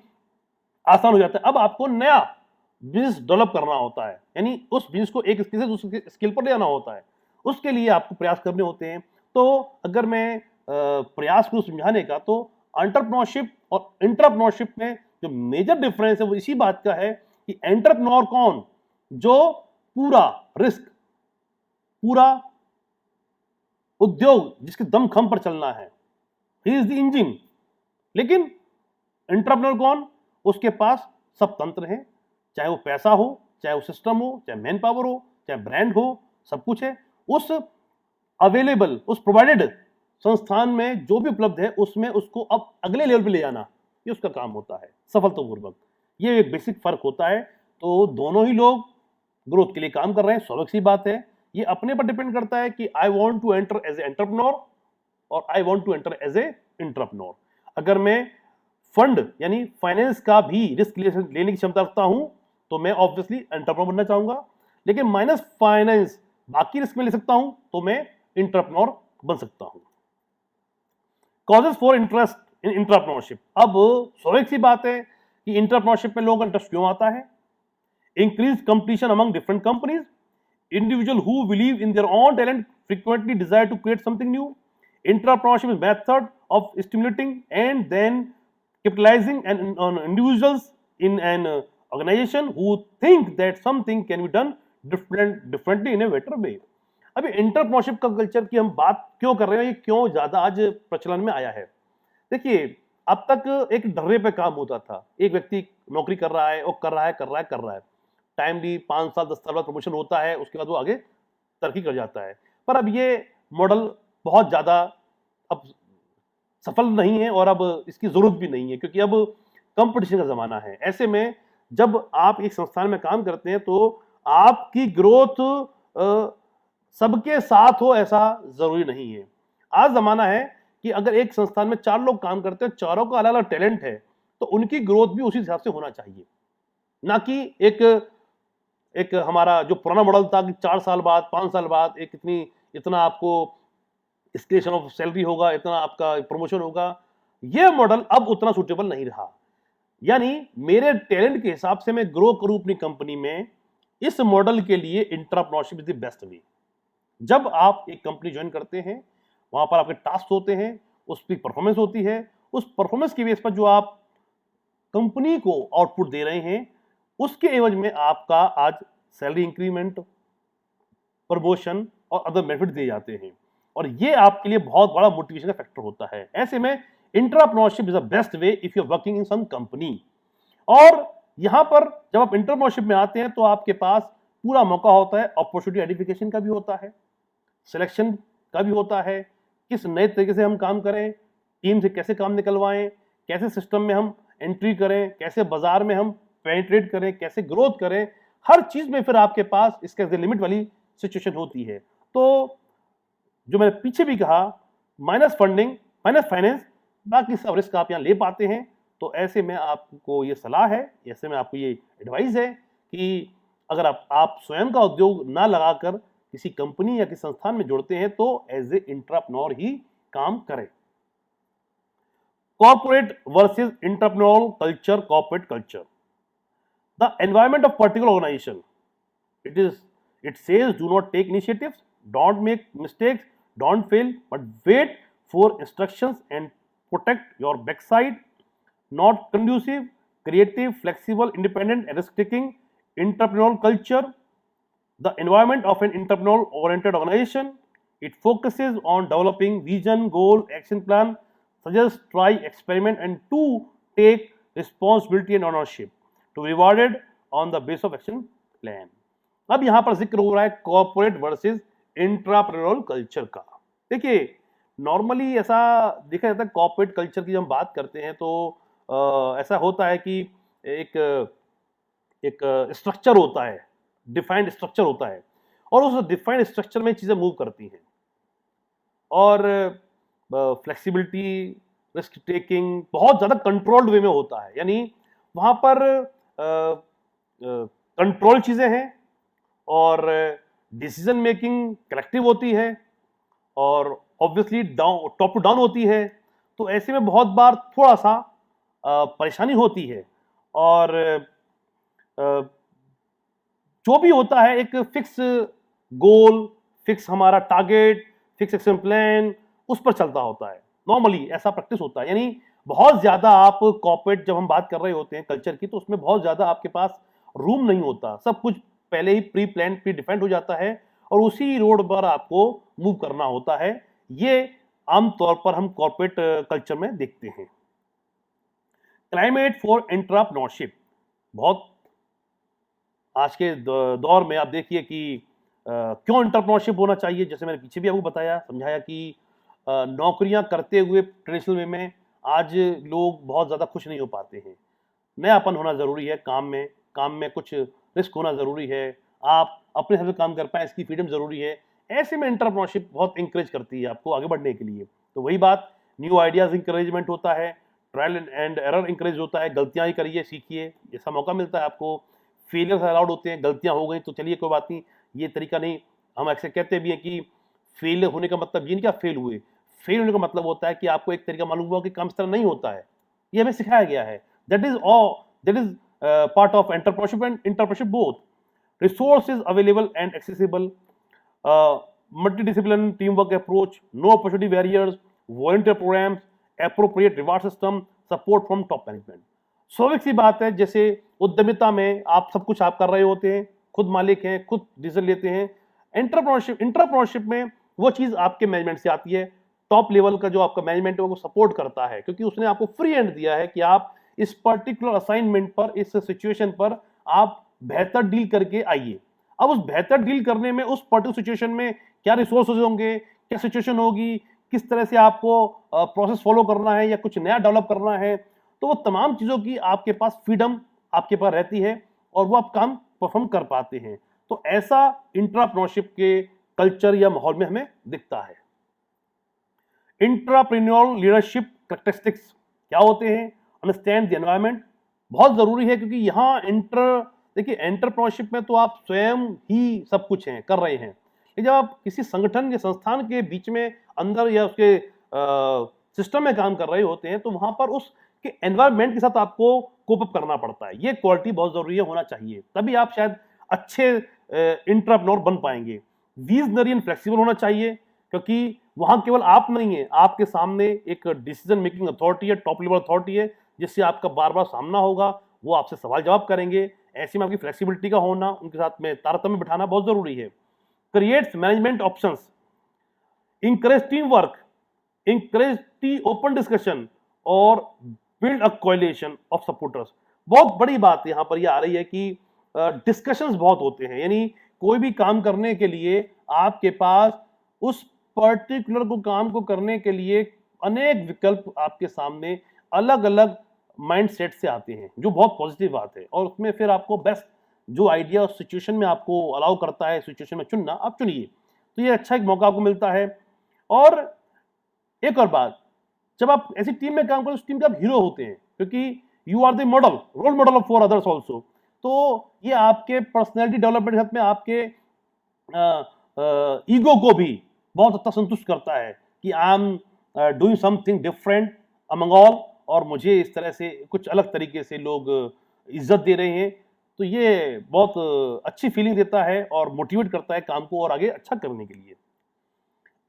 आसान हो जाता है। अब आपको नया बिजनेस डेवलप करना होता है, यानी उस बिजनेस को एक स्किल से दूसरे स्किल पर ले जाना होता है, उसके लिए आपको प्रयास करने होते हैं। तो अगर मैं प्रयास करूं समझाने का, तो एंटरप्रेन्योरशिप और इंट्राप्रेन्योरशिप में जो मेजर डिफरेंस है वो इसी बात का है कि एंटरप्रेन्योर कौन, जो पूरा रिस्क, पूरा उद्योग जिसके दम खम पर चलना है, ही इज द इंजन। लेकिन एंटरप्रेन्योर कौन, उसके पास सब तंत्र हैं, चाहे वो पैसा हो, चाहे वो सिस्टम हो, चाहे मैन पावर हो, चाहे ब्रांड हो, सब कुछ है। उस अवेलेबल, उस प्रोवाइडेड संस्थान में जो भी उपलब्ध है उसमें उसको अब अगले लेवल पे ले जाना, ये उसका काम होता है सफलतापूर्वक। ये एक बेसिक फर्क होता है। तो दोनों ही लोग ग्रोथ के लिए काम कर रहे हैं, स्वाभाविक सी बात है। ये अपने पर डिपेंड करता है कि I want to enter as a entrepreneur और I want to enter as a intrapreneur. अगर मैं फंड यानी फाइनेंस का भी रिस्क लेने की क्षमता रखता हूं तो मैं ऑब्वियसली एंटरप्रेन्योर बनना चाहूंगा, लेकिन माइनस फाइनेंस बाकी रिस्क में ले सकता हूं तो मैं इंटरप्रेन्योर बन सकता हूं। Causes for interest in entrepreneurship. अब स्वाभाविक सी बात है कि इंटरप्रेन्योरशिप में लोगों का इंटरेस्ट क्यों आता है? Increase competition among different companies, individual who believe in their own talent frequently desire to create something new. Entrepreneurship is method of stimulating and then capitalizing on individuals in an organization who think that something can be done differently in a better way. अभी entrepreneurship का culture की हम बात क्यों कर रहे हैं, ये क्यों ज्यादा आज प्रचलन में आया है? देखिए, अब तक एक ढर्रे पे काम होता था, एक व्यक्ति नौकरी कर रहा है, वो कर रहा है, टाइमली 5 साल 10 साल बाद प्रमोशन होता है, उसके बाद वो आगे तरक्की कर जाता है। पर अब ये मॉडल बहुत ज्यादा अब सफल नहीं है और अब इसकी जरूरत भी नहीं है, क्योंकि अब कंपटीशन का जमाना है। ऐसे में जब आप एक संस्थान में काम करते हैं तो आपकी ग्रोथ सबके साथ हो ऐसा जरूरी नहीं है। आज जमाना है कि अगर एक संस्थान में 4 लोग काम करते हैं, चारों का अलग अलग टैलेंट है, तो उनकी ग्रोथ भी उसी हिसाब से होना चाहिए, ना कि एक हमारा जो पुराना मॉडल था कि 4 साल बाद 5 साल बाद एक इतना आपको एस्केलेशन ऑफ सैलरी होगा, इतना आपका प्रमोशन होगा। यह मॉडल अब उतना सूटेबल नहीं रहा। यानी मेरे टैलेंट के हिसाब से मैं ग्रो करूं अपनी कंपनी में, इस मॉडल के लिए एंटरप्रेन्योरशिप इज द बेस्ट वे। जब आप एक कंपनी ज्वाइन करते हैं, वहां पर आपके टास्क होते हैं, उसकी परफॉर्मेंस होती है, उस परफॉर्मेंस की बेस पर जो आप कंपनी को आउटपुट दे रहे हैं, उसके एवज में आपका आज सैलरी इंक्रीमेंट, प्रमोशन और अदर बेनिफिट दिए जाते हैं, और ये आपके लिए बहुत बड़ा मोटिवेशन का फैक्टर होता है। ऐसे में entrepreneurship is the best way if you are working in some company. और यहां पर जब आप एंटरप्रेन्योरशिप में आते हैं तो आपके पास पूरा मौका होता है, अपॉर्चुनिटी आइडेंटिफिकेशन का भी होता है, सिलेक्शन का भी होता है, किस नए तरीके से हम काम करें, टीम से कैसे काम निकलवाएं, कैसे सिस्टम में हम एंट्री करें, कैसे बाजार में हम पेनिट्रेट करें, कैसे ग्रोथ करें, हर चीज में फिर आपके पास इसके लिमिट वाली सिचुएशन होती है। तो जो मैंने पीछे भी कहा, माइनस फंडिंग, माइनस फाइनेंस, बाकी सब रिस्क आप यहां ले पाते हैं। तो ऐसे में आपको ये सलाह है, ऐसे में आपको ये एडवाइस है कि अगर आप स्वयं का उद्योग ना लगाकर किसी कंपनी या किसी संस्थान में जुड़ते हैं तो एज ए एंटरप्रेन्योर ही काम करें। Corporate versus entrepreneur culture, corporate culture. The environment of particular organization, it says do not take initiatives, don't make mistakes, don't fail, but wait for instructions and protect your backside. Not conducive, creative, flexible, independent, and risk-taking entrepreneurial culture. The environment of an entrepreneurial-oriented organization, it focuses on developing vision, goal, action plan, suggest, try, experiment, and to take responsibility and ownership. To be rewarded on the base of action plan. अब यहां पर जिक्र हो रहा है corporate versus entrepreneurial culture का। देखिए, normally ऐसा देखा जाता है, कॉर्पोरेट कल्चर की जब हम बात करते हैं तो ऐसा होता है कि एक स्ट्रक्चर होता है, डिफाइंड स्ट्रक्चर होता है, और उस डिफाइंड स्ट्रक्चर में चीजें मूव करती हैं, और फ्लेक्सिबिलिटी, रिस्क टेकिंग बहुत ज़्यादा कंट्रोल्ड वे में होता है, यानी वहाँ पर कंट्रोल चीज़ें हैं और डिसीजन मेकिंग कलेक्टिव होती है और obviously down top to down होती है। तो ऐसे में बहुत बार थोड़ा सा परेशानी होती है और जो भी होता है एक फिक्स गोल, फिक्स हमारा टारगेट, फिक्स एक्शन प्लान, उस पर चलता होता है। नॉर्मली ऐसा प्रैक्टिस होता है, यानी बहुत ज्यादा आप कॉर्पोरेट जब हम बात कर रहे होते हैं कल्चर की, तो उसमें बहुत ज्यादा आपके पास रूम नहीं होता, सब कुछ पहले ही प्री प्लान प्री डिफाइंड हो जाता है और उसी रोड पर आपको मूव करना होता है। ये आमतौर पर हम कॉर्पोरेट कल्चर में देखते हैं। क्लाइमेट फॉर एंटरप्रेन्योरशिप, बहुत आज के दौर में आप देखिए कि क्यों एंटरप्रेन्योरशिप होना चाहिए। जैसे मैंने पीछे भी आपको बताया समझाया कि नौकरियां करते हुए ट्रेडिशनल वे में आज लोग बहुत ज़्यादा खुश नहीं हो पाते हैं। नयापन होना ज़रूरी है काम में कुछ रिस्क होना ज़रूरी है, आप अपने हिसाब से काम कर पाएँ इसकी फ्रीडम ज़रूरी है। ऐसे में एंटरप्रेन्योरशिप बहुत इंकरेज करती है आपको आगे बढ़ने के लिए। तो वही बात, न्यू आइडियाज़ इंकरेजमेंट होता है, ट्रायल एंड एरर इंकरेज होता है, गलतियाँ ही करिए, सीखिए, ऐसा मौका मिलता है आपको। फेलियर्स अलाउड होते हैं, गलतियाँ हो गई तो चलिए कोई बात नहीं, ये तरीका नहीं। हम ऐसे कहते भी हैं कि फेलियर होने का मतलब ये नहीं कि आप फेल हुए, फेल होने का मतलब होता है कि आपको एक तरीका मालूम हुआ कि काम इस तरह नहीं होता है, ये हमें सिखाया गया है। That is all, that is part of entrepreneurship and entrepreneurship both. Resources available and accessible, multidisciplinary teamwork approach, no opportunity barriers, volunteer programs, appropriate reward system, support from top management। स्वाभाविक सी बात है, जैसे उद्यमिता में आप सब कुछ आप कर रहे होते हैं, खुद मालिक हैं, खुद डिसीजन लेते हैं। एंटरप्रेन्योरशिप में वो चीज आपके मैनेजमेंट से आती है, टॉप लेवल का जो आपका मैनेजमेंट है वो सपोर्ट करता है, क्योंकि उसने आपको फ्री हैंड दिया है कि आप इस पर्टिकुलर असाइनमेंट पर, इस सिचुएशन पर आप बेहतर डील करके आइए। अब उस बेहतर डील करने में उस पर्टिकुलर सिचुएशन में क्या रिसोर्सेज होंगे, क्या सिचुएशन होगी, किस तरह से आपको प्रोसेस फॉलो करना है या कुछ नया डेवलप करना है, तो वो तमाम चीजों की आपके पास फ्रीडम आपके पास रहती है और वो आप काम परफॉर्म कर पाते हैं। तो ऐसा इंट्राप्रेन्योरशिप के कल्चर या माहौल में हमें दिखता है। इंट्राप्रेन्योरल लीडरशिप कैरेक्टरिस्टिक्स क्या होते हैं? अंडरस्टैंड द एनवायरनमेंट, बहुत जरूरी है, क्योंकि यहाँ देखिए एंटरप्रेन्योरशिप में तो आप स्वयं ही सब कुछ हैं, कर रहे हैं, लेकिन जब आप किसी संगठन या संस्थान के बीच में अंदर या उसके सिस्टम में काम कर रहे होते हैं, तो वहां पर उसके एनवायरनमेंट के साथ आपको कोप अप करना पड़ता है। ये क्वालिटी बहुत जरूरी है, होना चाहिए, तभी आप शायद अच्छे एंटरप्रेन्योर बन पाएंगे। विजनरी एंड फ्लेक्सिबल होना चाहिए, क्योंकि वहां केवल आप नहीं है, आपके सामने एक डिसीजन मेकिंग अथॉरिटी है, टॉप लेवल अथॉरिटी है, जिससे आपका बार बार सामना होगा, वो आपसे सवाल जवाब करेंगे। ऐसे में आपकी फ्लेक्सिबिलिटी का होना, उनके साथ में तारतम्य बिठाना बहुत जरूरी है। Creates management options, encourage team work, encourage the open discussion और build a coalition of supporters. बहुत बड़ी बात यहाँ पर यह आ रही है कि डिस्कशंस बहुत होते हैं, यानी कोई भी काम करने के लिए आपके पास उस पर्टिकुलर काम को करने के लिए अनेक विकल्प आपके सामने अलग अलग माइंडसेट से आते हैं, जो बहुत पॉजिटिव बात है। और उसमें फिर आपको बेस्ट जो आइडिया उस सिचुएशन में आपको अलाउ करता है सिचुएशन में चुनना, आप चुनिए, तो ये अच्छा एक मौका आपको मिलता है। और एक और बात, जब आप ऐसी टीम में काम करें, उस टीम के आप हीरो होते हैं, क्योंकि you are the model, role model of for others also. तो ये आपके पर्सनैलिटी डेवलपमेंट के साथ में आपके ईगो को भी बहुत हद तक संतुष्ट करता है कि I am doing something different among all, और मुझे इस तरह से कुछ अलग तरीके से लोग इज्जत दे रहे हैं। तो ये बहुत अच्छी फीलिंग देता है और मोटिवेट करता है काम को और आगे अच्छा करने के लिए।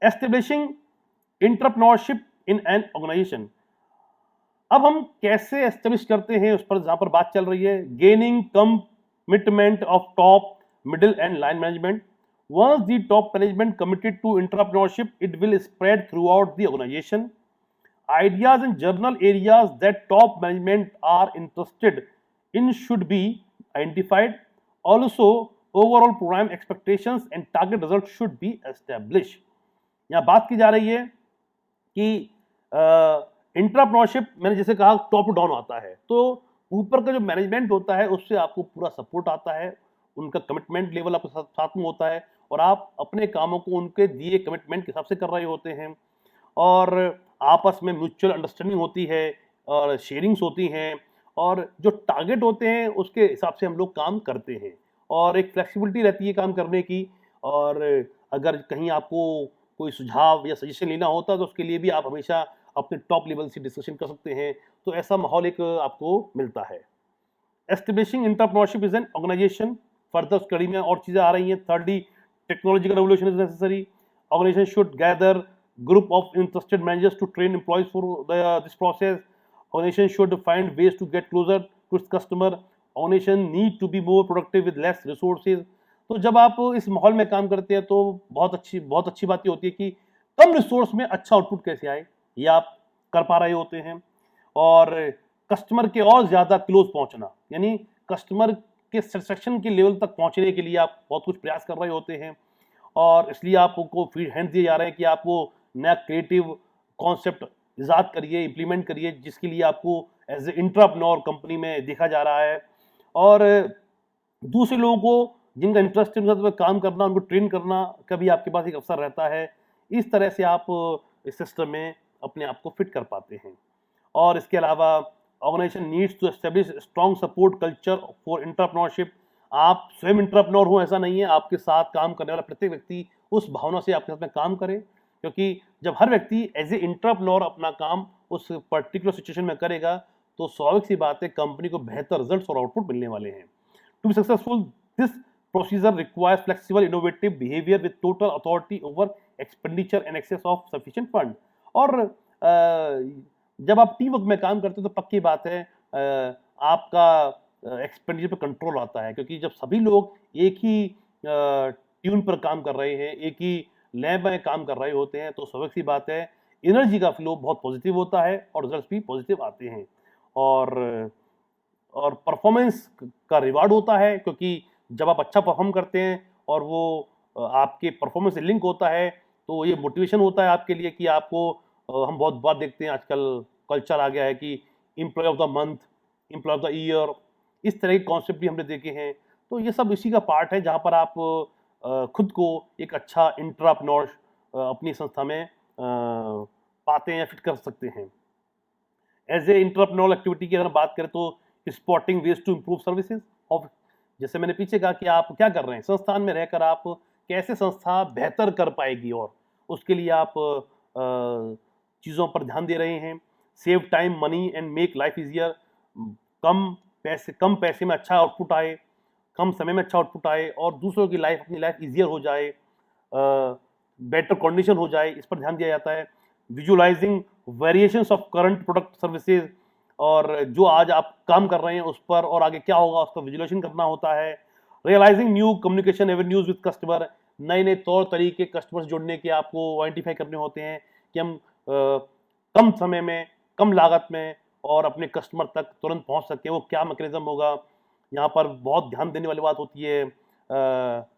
Establishing entrepreneurship in an organisation, अब हम कैसे एस्टेब्लिश करते हैं उस पर जहां पर बात चल रही है। Gaining commitment of top middle and line management, once the top management committed to entrepreneurship, it will spread throughout the organization. Ideas and journal areas that top management are interested in should be identified. Also, overall program expectations and target results should be established. यहाँ बात की जा रही है कि इंट्राप्रेन्योरशिप, मैंने जैसे कहा टॉप टू डाउन आता है, तो ऊपर का जो मैनेजमेंट होता है उससे आपको पूरा सपोर्ट आता है, उनका कमिटमेंट लेवल आपके साथ में होता है और आप अपने कामों को उनके दिए कमिटमेंट के हिसाब से कर रहे होते हैं। और आपस में म्यूचुअल अंडरस्टैंडिंग होती है और शेयरिंग्स होती हैं, और जो टारगेट होते हैं उसके हिसाब से हम लोग काम करते हैं, और एक फ्लेक्सिबिलिटी रहती है काम करने की। और अगर कहीं आपको कोई सुझाव या सजेशन लेना होता है तो उसके लिए भी आप हमेशा अपने टॉप लेवल से डिस्कशन कर सकते हैं। तो ऐसा माहौल एक आपको मिलता है। Establishing entrepreneurship is an organisation, further study में और चीज़ें आ रही हैं। thirdly, technological revolution is necessary, organisation should gather group of interested managers to train employees for this process. Organization should find ways to get closer to its customer. Organization need to be more productive with less resources. तो जब आप इस माहौल में काम करते हैं तो बहुत अच्छी बात ये होती है कि कम रिसोर्स में अच्छा आउटपुट कैसे आए ये आप कर पा रहे होते हैं, और कस्टमर के और ज़्यादा क्लोज पहुंचना, यानी कस्टमर के सेटिस्फेक्शन के लेवल तक पहुंचने के लिए आप बहुत कुछ प्रयास कर रहे होते हैं। और इसलिए आपको फ्री हैंड दिए जा रहे हैं कि आप वो नया क्रिएटिव कॉन्सेप्ट इजाद करिए, इम्प्लीमेंट करिए, जिसके लिए आपको एज ए इंट्राप्रेन्योर कंपनी में देखा जा रहा है। और दूसरे लोगों को जिनका इंटरेस्ट है उनके साथ काम करना, उनको ट्रेन करना का भी आपके पास एक अवसर रहता है। इस तरह से आप इस सिस्टम में अपने आप को फिट कर पाते हैं। और इसके अलावा organisation needs to establish strong support culture for entrepreneurship. आप स्वयं एंटरप्रेन्योर हो ऐसा नहीं है, आपके साथ काम करने वाला प्रत्येक व्यक्ति उस भावना से आपके साथ में काम करे, क्योंकि जब हर व्यक्ति एज ए एंटरप्रेन्योर अपना काम उस पर्टिकुलर सिचुएशन में करेगा तो स्वाभाविक सी बात है कंपनी को बेहतर रिजल्ट्स और आउटपुट मिलने वाले हैं। To be successful this procedure requires flexible innovative behaviour with total authority over expenditure and access of sufficient fund. और जब आप टीम वर्क में काम करते हो तो पक्की बात है आपका एक्सपेंडिचर पर कंट्रोल आता है, क्योंकि जब सभी लोग एक ही ट्यून पर काम कर रहे हैं, एक ही लैब में काम कर रहे होते हैं, तो स्वाभाविक सी बात है एनर्जी का फ्लो बहुत पॉजिटिव होता है और रिजल्ट्स भी पॉजिटिव आते हैं। और परफॉर्मेंस का रिवार्ड होता है, क्योंकि जब आप अच्छा परफॉर्म करते हैं और वो आपके परफॉर्मेंस से लिंक होता है तो ये मोटिवेशन होता है आपके लिए कि आपको हम बहुत बार देखते हैं आजकल कल्चर आ गया है कि employee of the month, employee of the year, इस तरह के कॉन्सेप्ट भी हमने देखे हैं। तो ये सब इसी का पार्ट है जहाँ पर आप खुद को एक अच्छा एंटरप्रेन्योर अपनी संस्था में पाते हैं या फिट कर सकते हैं। एज ए एंटरप्रेन्योर एक्टिविटी की अगर बात करें तो spotting ways to improve services of, जैसे मैंने पीछे कहा कि आप क्या कर रहे हैं संस्थान में रहकर, आप कैसे संस्था बेहतर कर पाएगी और उसके लिए आप चीज़ों पर ध्यान दे रहे हैं। Save time money and make life easier, कम पैसे में अच्छा आउटपुट आए, कम समय में अच्छा आउटपुट आए और दूसरों की लाइफ, अपनी लाइफ इजियर हो जाए, बेटर कंडीशन हो जाए, इस पर ध्यान दिया जाता है। Visualising variations of current product services, और जो आज आप काम कर रहे हैं उस पर और आगे क्या होगा उसका विजुअलाइजेशन करना होता है। Realising new communication avenues with customer, नए नए तौर तरीके कस्टमर्स जोड़ने के आपको आइडेंटिफाई करने होते हैं कि हम कम समय में, कम लागत में और अपने कस्टमर तक तुरंत पहुंच सके, वो क्या मैकेनिज्म होगा। यहाँ पर बहुत ध्यान देने वाली बात होती है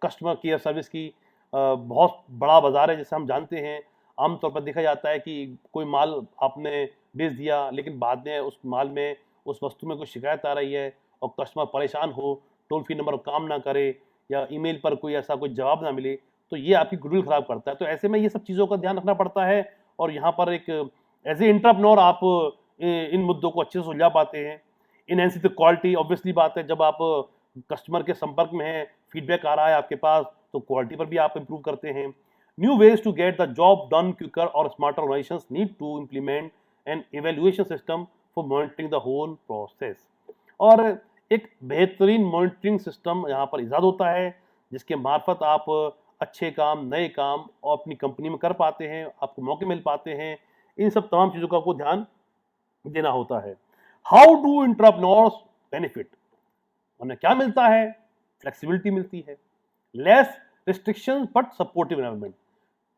कस्टमर केयर सर्विस की। बहुत बड़ा बाजार है जैसे हम जानते हैं, आमतौर पर देखा जाता है कि कोई माल आपने बेच दिया लेकिन बाद में उस माल में, उस वस्तु में कोई शिकायत आ रही है और कस्टमर परेशान हो, टोल फ्री नंबर काम ना करे या ईमेल पर कोई ऐसा कोई जवाब ना मिले, तो ये आपकी गुडविल खराब करता है। तो ऐसे में ये सब चीज़ों का ध्यान रखना पड़ता है और यहाँ पर एक एज ए एंटरप्रेन्योर आप इन मुद्दों को अच्छे से सुलझा पाते हैं। इनहेंस द क्वालिटी, ऑब्वियसली बात है, जब आप कस्टमर के संपर्क में हैं, फीडबैक आ रहा है आपके पास, तो क्वालिटी पर भी आप इंप्रूव करते हैं। New ways to get the job done quicker और smarter organisations need to implement an evaluation system for monitoring the whole process. और एक बेहतरीन मॉनिटरिंग सिस्टम यहाँ पर इजाद होता है जिसके मार्फत आप अच्छे काम, नए काम और अपनी कंपनी में कर पाते हैं, आपको मौके मिल पाते हैं। इन सब तमाम चीज़ों का आपको ध्यान देना होता है। हाउ डू एंटरप्रेन्योर्स बेनिफिट, उन्हें क्या मिलता है? फ्लेक्सिबिलिटी मिलती है, less restriction but supportive environment.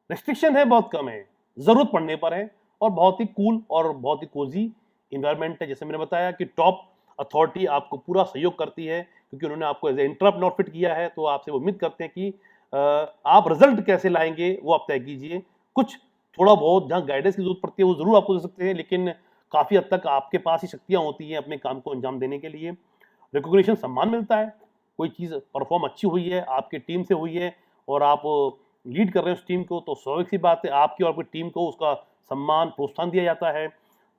Restriction है बहुत कम है, जरूरत पड़ने पर है, और बहुत ही कूल और बहुत ही कोजी इन्वायरमेंट है। जैसे मैंने बताया कि टॉप अथॉरिटी आपको पूरा सहयोग करती है क्योंकि उन्होंने आपको एज ए एंटरप्रेन्योर फिट किया है, तो आपसे वो उम्मीद करते हैं कि आप रिजल्ट कैसे लाएंगे वो आप तय कीजिए। कुछ थोड़ा बहुत जहाँ गाइडेंस की जरूरत पड़ती है वो जरूर आपको दे सकते हैं, लेकिन काफ़ी हद तक आपके पास ही शक्तियाँ होती हैं अपने काम को अंजाम देने के लिए। रिकॉग्निशन, सम्मान मिलता है, कोई चीज़ परफॉर्म अच्छी हुई है, आपकी टीम से हुई है और आप लीड कर रहे हैं उस टीम को, तो स्वाभाविक सी बात है आपकी और आपकी टीम को उसका सम्मान, प्रोत्साहन दिया जाता है।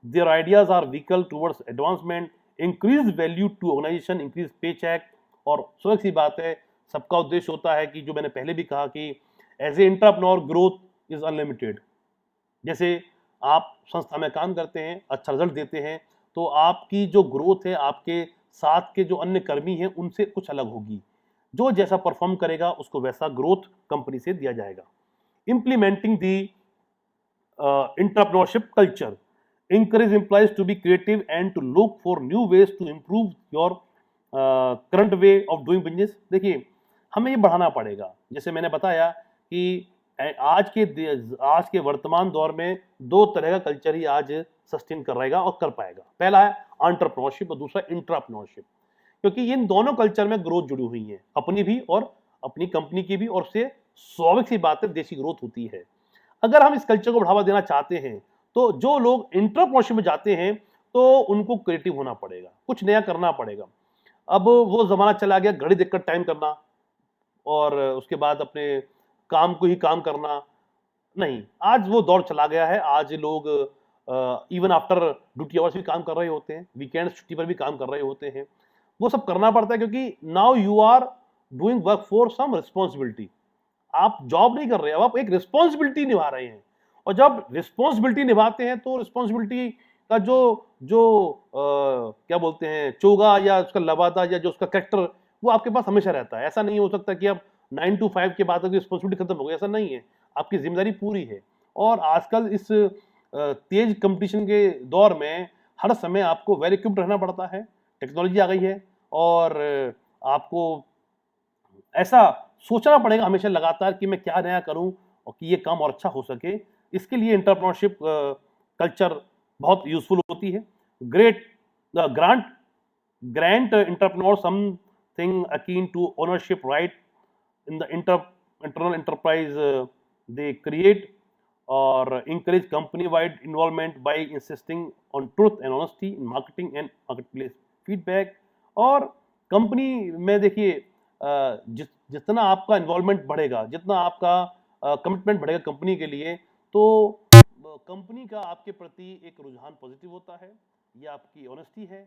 Their ideas are vehicle towards advancement, increase value to organisation, increase pay check. और स्वयं सी बात है, सबका उद्देश्य होता है कि जो मैंने पहले भी कहा कि as a entrepreneur growth is unlimited. जैसे आप संस्था में काम करते हैं, अच्छा रिजल्ट देते हैं, तो आपकी जो ग्रोथ है आपके साथ के जो अन्य कर्मी हैं उनसे कुछ अलग होगी। जो जैसा परफॉर्म करेगा उसको वैसा ग्रोथ कंपनी से दिया जाएगा। Implementing the entrepreneurship culture encourage employees to be creative and to look for new ways to improve your current way of doing business। देखिए, हमें ये बढ़ाना पड़ेगा। जैसे मैंने बताया कि आज के वर्तमान दौर में दो तरह का कल्चर ही आज सस्टेन कर रहेगा और कर पाएगा। पहला है एंटरप्रेन्योरशिप और दूसरा इंट्राप्रेन्योरशिप, क्योंकि इन दोनों कल्चर में ग्रोथ जुड़ी हुई है, अपनी भी और अपनी कंपनी की भी, और उससे स्वाभाविक सी बात है देशी ग्रोथ होती है। अगर हम इस कल्चर को बढ़ावा देना चाहते हैं तो जो लोग एंटरप्रेन्योरशिप में जाते हैं तो उनको क्रिएटिव होना पड़ेगा, कुछ नया करना पड़ेगा। अब वो जमाना चला गया घड़ी देखकर टाइम करना और उसके बाद अपने काम को ही काम करना। नहीं, आज वो दौर चला गया है। आज लोग इवन आफ्टर ड्यूटी आवर्स भी काम कर रहे होते हैं, वीकेंड छुट्टी पर भी काम कर रहे होते हैं। वो सब करना पड़ता है क्योंकि now you are doing work for some responsibility. आप जॉब नहीं कर रहे, अब आप एक रिस्पॉन्सिबिलिटी निभा रहे हैं, और जब रिस्पॉन्सिबिलिटी निभाते हैं तो रिस्पॉन्सिबिलिटी का जो जो क्या बोलते हैं चोगा या उसका लबादा या जो उसका कैरेक्टर वो आपके पास हमेशा रहता है। ऐसा नहीं हो सकता कि अब 9 to 5 के बाद रिस्पॉन्सिबिलिटी खत्म हो गई, ऐसा नहीं है। आपकी जिम्मेदारी पूरी है। और आजकल इस तेज कंपटीशन के दौर में हर समय आपको वेल इक्विप्ड रहना पड़ता है। टेक्नोलॉजी आ गई है और आपको ऐसा सोचना पड़ेगा हमेशा लगातार कि मैं क्या नया करूं और कि ये काम और अच्छा हो सके। इसके लिए एंटरप्रेन्योरशिप कल्चर बहुत यूजफुल होती है। Great grant grant entrepreneur something akin to ownership right in the internal enterprise they create, or encourage company-wide involvement by insisting on truth and honesty in marketing and marketplace feedback। और company में देखिए जितना आपका involvement बढ़ेगा, जितना आपका commitment बढ़ेगा company के लिए, तो कंपनी का आपके प्रति एक रुझान पॉजिटिव होता है। ये आपकी ऑनेस्टी है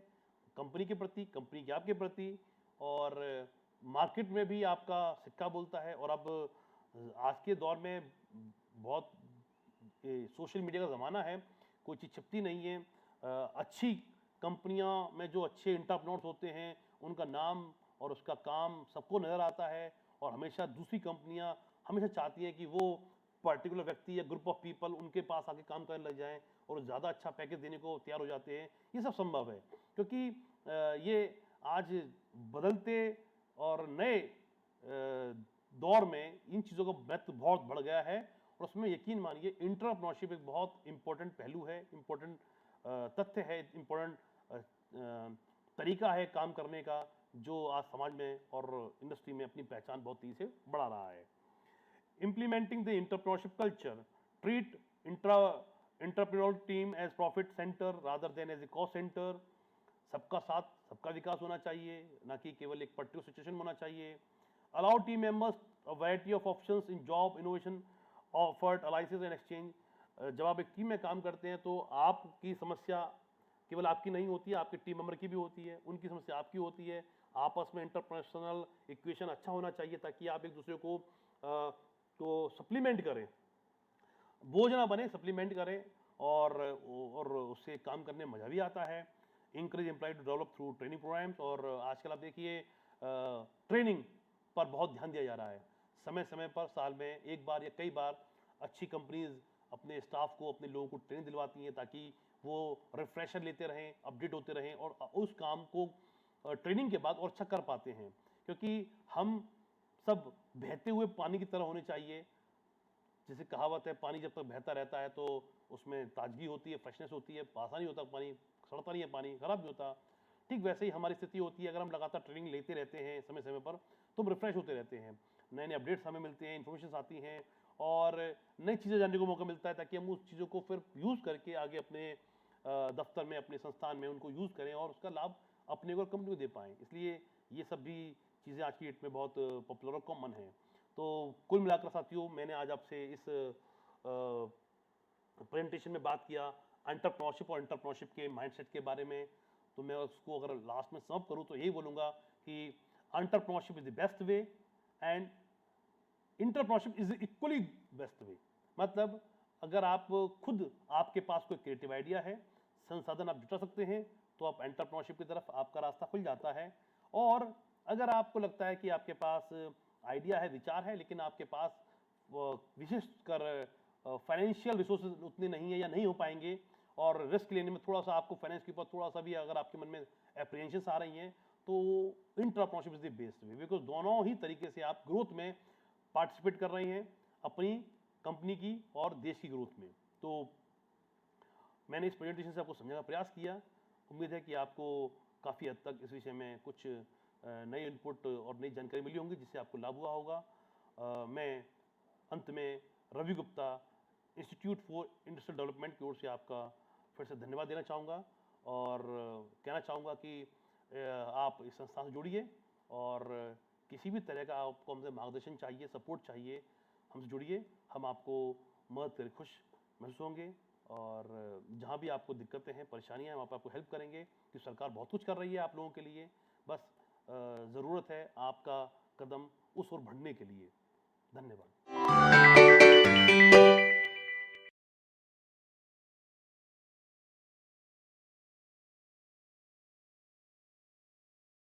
कंपनी के प्रति, कंपनी के आपके प्रति, और मार्केट में भी आपका सिक्का बोलता है। और अब आज के दौर में बहुत सोशल मीडिया का ज़माना है, कोई चीज़ छिपती नहीं है। अच्छी कंपनियां में जो अच्छे एंटरप्रेन्योर्स होते हैं उनका नाम और उसका काम सबको नज़र आता है, और हमेशा दूसरी कंपनियां हमेशा चाहती हैं कि वो पर्टिकुलर व्यक्ति या ग्रुप ऑफ पीपल उनके पास आके काम करने लग जाएं और ज़्यादा अच्छा पैकेज देने को तैयार हो जाते हैं। ये सब संभव है क्योंकि ये आज बदलते और नए दौर में इन चीज़ों का महत्व बहुत बढ़ गया है। और उसमें यकीन मानिए एंटरप्रेन्योरशिप एक बहुत इंपॉर्टेंट पहलू है, इंपॉर्टेंट तथ्य है, इंपॉर्टेंट तरीका है काम करने का, जो आज समाज में और इंडस्ट्री में अपनी पहचान बहुत तेजी से बढ़ा रहा है। Implementing the entrepreneurship culture, treat entrepreneurial team as profit center rather than as a cost center। सबका साथ सबका विकास होना चाहिए, ना कि केवल एक पर्टिकुलर सिचुएशन होना चाहिए। Allow team members a variety of options in job innovation offered alliances and exchange। जब आप एक टीम में काम करते हैं तो आपकी समस्या केवल आपकी नहीं होती है, आपके टीम मेंबर की भी होती है, उनकी समस्या आपकी होती है। आपस में इंटरपर्सनल इक्वेशन अच्छा होना चाहिए ताकि आप एक दूसरे को तो सप्लीमेंट करें, बोझ ना बने, सप्लीमेंट करें, और उससे काम करने में मजा भी आता है। Encourage employee to develop through training programmes. और आजकल आप देखिए ट्रेनिंग पर बहुत ध्यान दिया जा रहा है। समय समय पर साल में एक बार या कई बार अच्छी कंपनीज अपने स्टाफ को, अपने लोगों को ट्रेनिंग दिलवाती हैं ताकि वो रिफ्रेशर लेते रहें, अपडेट होते रहें और उस काम को ट्रेनिंग के बाद और अच्छा कर पाते हैं। क्योंकि हम सब बहते हुए पानी की तरह होने चाहिए। जैसे कहावत है, पानी जब तक बहता रहता है तो उसमें ताजगी होती है, फ्रेशनेस होती है, आसान नहीं होता, पानी सड़ता नहीं है, पानी खराब नहीं होता। ठीक वैसे ही हमारी स्थिति होती है। अगर हम लगातार ट्रेनिंग लेते रहते हैं समय समय पर तो हम रिफ्रेश होते रहते हैं, नए नए अपडेट्स हमें मिलते हैं, इन्फॉर्मेशन आती हैं और नई चीज़ें जानने को मौका मिलता है ताकि हम उस चीज़ों को फिर यूज़ करके आगे अपने दफ्तर में, अपने संस्थान में उनको यूज़ करें और उसका लाभ अपने को और कंपनी को दे पाएँ। इसलिए ये सब भी चीज़ें आज की डेट में बहुत पॉपुलर और कॉमन हैं। तो कुल मिलाकर साथियों, मैंने आज आपसे इस प्रेजेंटेशन में बात किया एंटरप्रेन्योरशिप और एंटरप्रेन्योरशिप के माइंडसेट के बारे में, तो मैं उसको अगर लास्ट में सम करूँ तो यही बोलूँगा कि entrepreneurship is the best way and entrepreneurship is equally best way. मतलब अगर आप खुद आपके पास कोई क्रिएटिव आइडिया है, संसाधन आप जुटा सकते हैं, तो आप एंटरप्रेन्योरशिप की तरफ आपका रास्ता खुल जाता है। और अगर आपको लगता है कि आपके पास आइडिया है, विचार है, लेकिन आपके पास विशेषकर फाइनेंशियल रिसोर्सेज उतने नहीं है या नहीं हो पाएंगे, और रिस्क लेने में थोड़ा सा आपको फाइनेंस के ऊपर थोड़ा सा भी अगर आपके मन में एप्रीहेंशंस आ रही हैं, तो entrepreneurship is the best way, because दोनों ही तरीके से आप ग्रोथ में पार्टिसिपेट कर रहे हैं, अपनी कंपनी की और देश की ग्रोथ में। तो मैंने इस प्रेजेंटेशन से आपको समझाने का प्रयास किया। उम्मीद है कि आपको काफ़ी हद तक इस विषय में कुछ नए इनपुट और नई जानकारी मिली होंगी, जिससे आपको लाभ हुआ होगा। मैं अंत में Ravi Gupta, institute for industrial development की ओर से आपका फिर से धन्यवाद देना चाहूँगा, और कहना चाहूँगा कि आप इस संस्था से जुड़िए, और किसी भी तरह का आपको हमसे मार्गदर्शन चाहिए, सपोर्ट चाहिए, हमसे जुड़िए। हम आपको मदद करके खुश महसूस होंगे, और जहाँ भी आपको दिक्कतें हैं, परेशानियाँ हैं, वहाँ पर आपको हेल्प करेंगे, कि सरकार बहुत कुछ कर रही है आप लोगों के लिए। बस ज़रूरत है आपका कदम उस ओर बढ़ने के लिए। धन्यवाद।